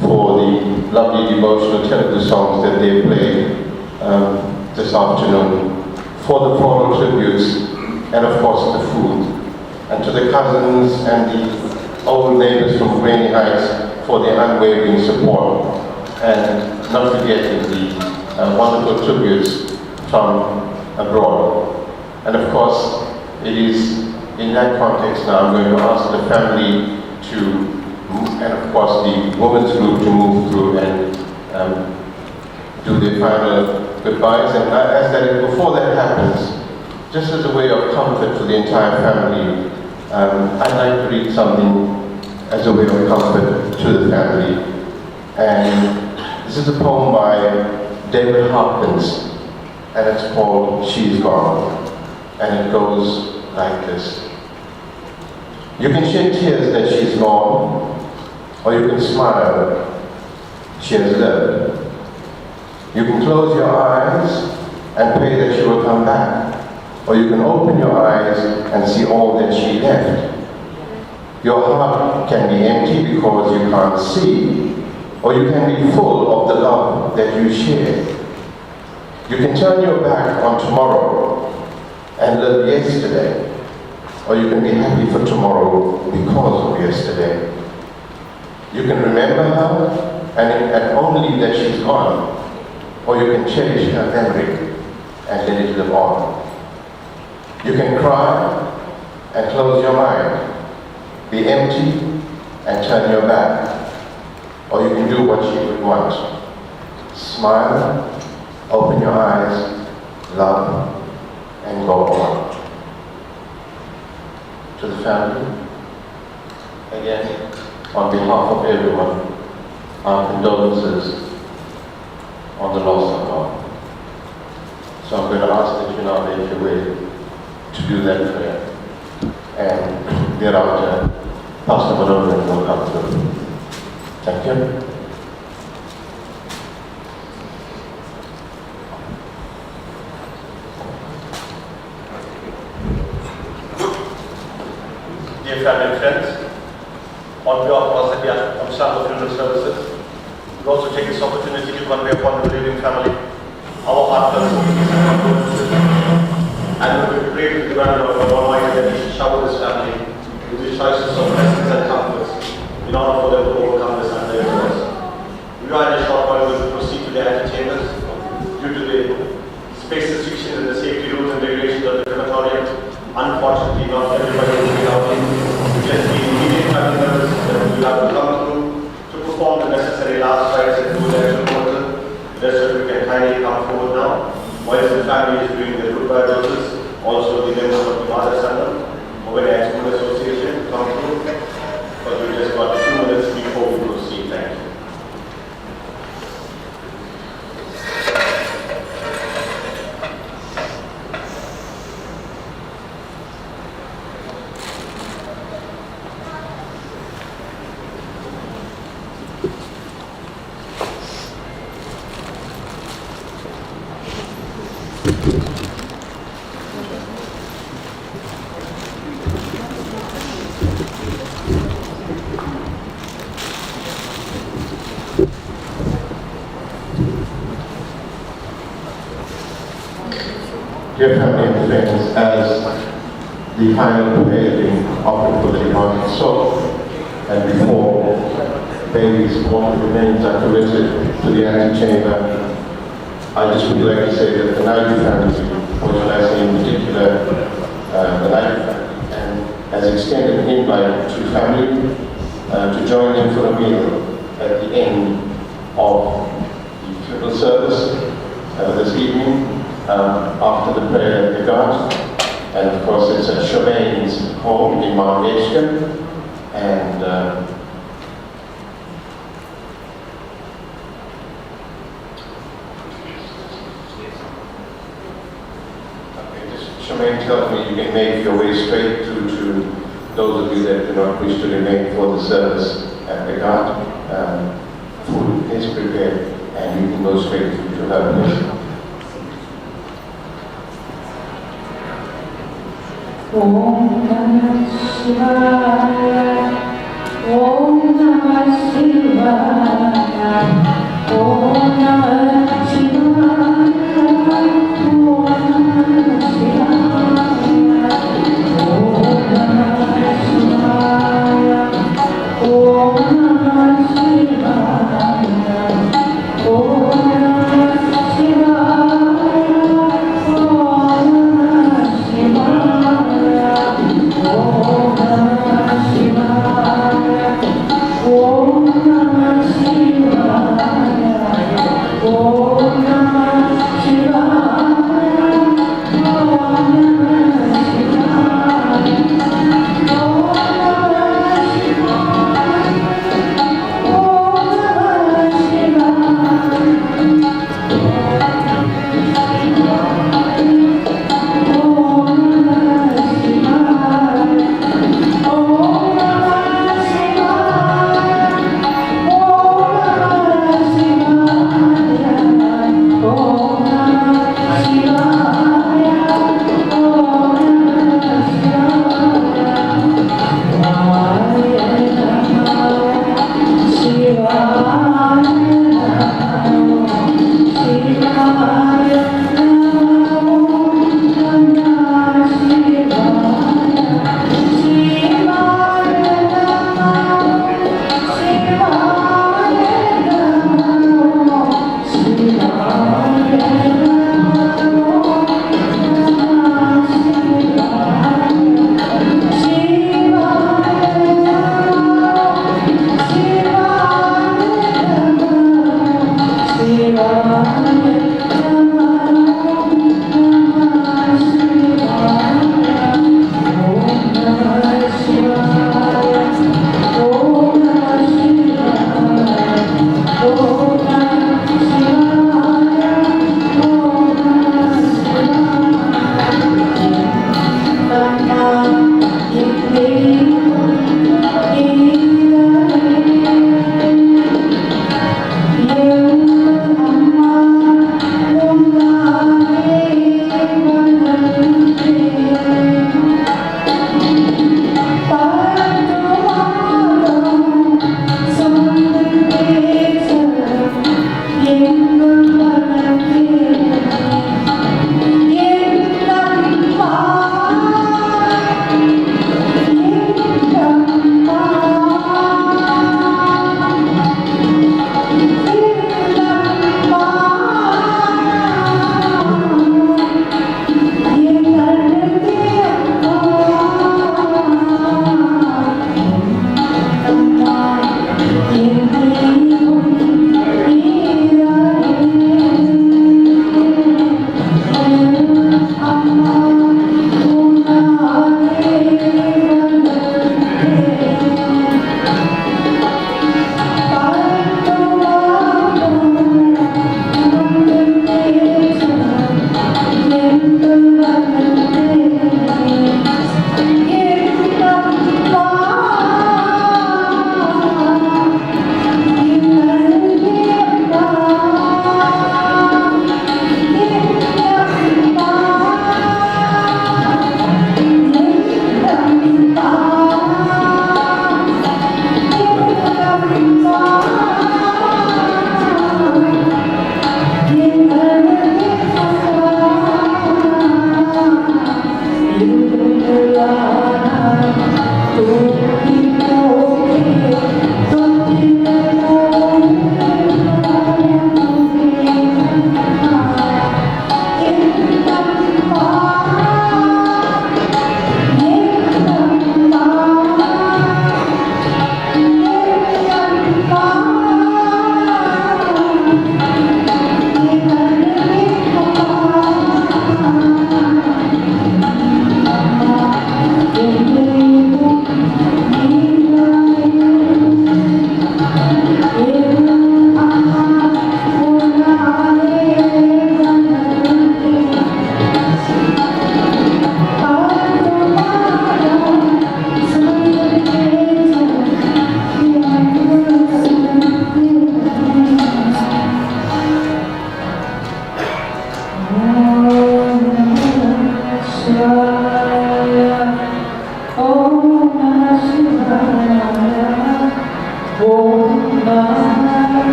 for the lovely devotional Telugu songs that they played this afternoon, for the floral tributes, and of course the food, and to the cousins and the old neighbors from Granny Heights for their unwavering support, and not forgetting the wonderful tributes from abroad. And of course, it is in that context now I'm going to ask the family and of course the women's group to move through and do their final goodbyes. And before that happens, just as a way of comfort for the entire family, I'd like to read something as a way of comfort to the family. And this is a poem by David Hopkins, and it's called She's Gone. And it goes like this. You can shed tears that she's gone, or you can smile, she has lived. You can close your eyes and pray that she will come back, or you can open your eyes and see all that she left. Your heart can be empty because you can't see, or you can be full of the love that you share. You can turn your back on tomorrow and live yesterday, or you can be happy for tomorrow because of yesterday. You can remember her and only that she's gone, or you can cherish her memory and let it live on. You can cry and close your mind, be empty and turn your back, or you can do what she would want. Smile, open your eyes, love, and go on. To the family, again, on behalf of everyone, our condolences on the loss of God. So I'm going to ask that you now make your way to do that prayer. And thereafter, Pastor Manogran will come through. Thank you. Dear family and friends, on behalf of us at the Absalanga Funeral Services, we also take this opportunity to convey upon the bereaving family our heartfelt condolences. And we pray to the divine of God Almighty that He should shower this family with the choices of blessings and comforts in order for them to overcome this unbearable loss. We are in a short while going to proceed to the antechambers due to the space restrictions and the safety rules and regulations of the crematorium. Unfortunately, not everybody will be allowed in. Just the immediate family members that will have to come through to perform the necessary last rites and do the actual portal. The rest of you can kindly come forward now. Whilst the family is doing their goodbye roses, also the members of the Mother Sangam, Mobile School Association, come through. Because we just got 2 minutes before we proceed. Thank you. Dear family and friends, as the final prayer being offered for the departed soul, and before baby's mortal remains are committed to the antechamber. I just would like to say that the Naidu family, or shall I say in particular, the Naidu family, and has extended an invite to family to join them for a meal at the end of the funeral service this evening, after the prayer at the Ghat. And of course it's at Shomaine's home in Mount Edgecombe. And Shemaine tells me you can make your way straight through to those of you that do not wish to remain for the service at the Ghat. Food is prepared and you can go straight through to her place. Om Namah Shivaya, Om Namah Shivaya, Om Namah Shivaya, Om Namah Shivaya, Om Namah Shivaya, Om Namah Shivaya, Om Namah Shivaya, Om Namah Shivaya.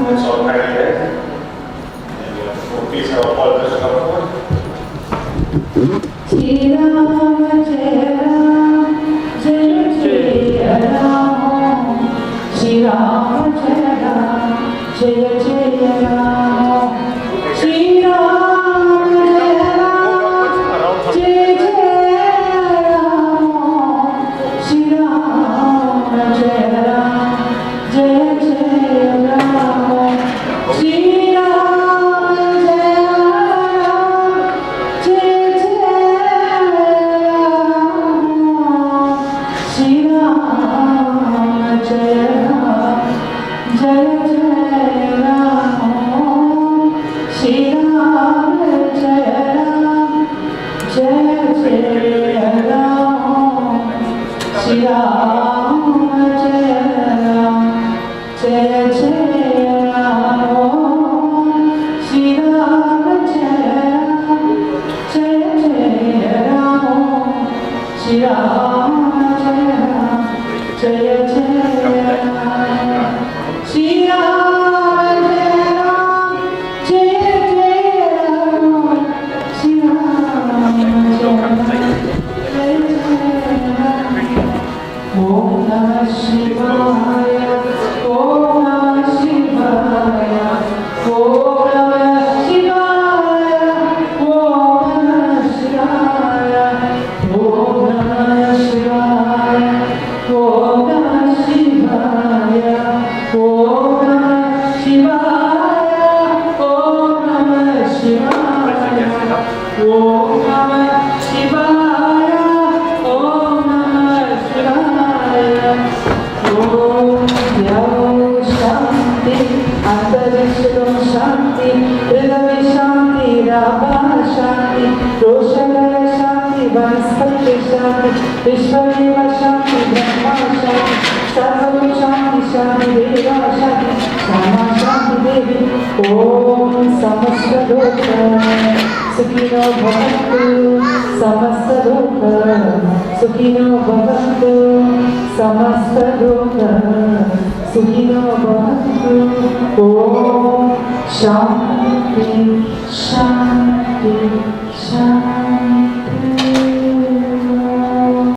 Let's all pray together. And we'll please have a photo to come forward. Jai Ram, Jai Ram, Jai Jai Ram. Shri Ram, Jai Ram, Jai Jai Ram. Shri Ram, Jai Ram, Jai Jai Ram. Shri Ram, Jai Ram, Jai Jai Ram. Shri Ram, Jai Ram, Jai Jai Ram. Shri Ram, Jai Ram, Jai Jai Ram. Shri Ram, Jai Ram, Jai Jai Ram. Shri Ram, Jai Ram, Jai Jai Ram. Shri Ram, Jai Ram, Jai Jai Ram. Shri Ram, Jai Ram, Jai Jai Ram. Shri Ram, Jai Ram, Jai Jai Ram. Shri Ram, Jai Ram, Jai Jai Ram. Om Namah Shivaya, Om Namah Shivaya, Om Namah Shivaya, Om Namah Shivaya, Om Namah Shivaya, Om Namah Shivaya, Om Namah Shivaya, Om Namah Shivaya, Om Namah Shivaya, Om Namah Shivaya. Om Yao Shanti, Antariksham Shanti, Hridaya Shanti, Rabha Shanti, Roshalaya Shanti, Vanaspati Shanti, Vishwadeva Shanti, Brahma Shanti, Sarvam Shanti, Shanti Deva Shanti, Sama Shanti Devi. Om Samasta Loka Sukhino Bhavantu, Samasta Loka Sukhino Bhavantu, Samasta Loka Sukhino Bhavantu. Om Shanti Shanti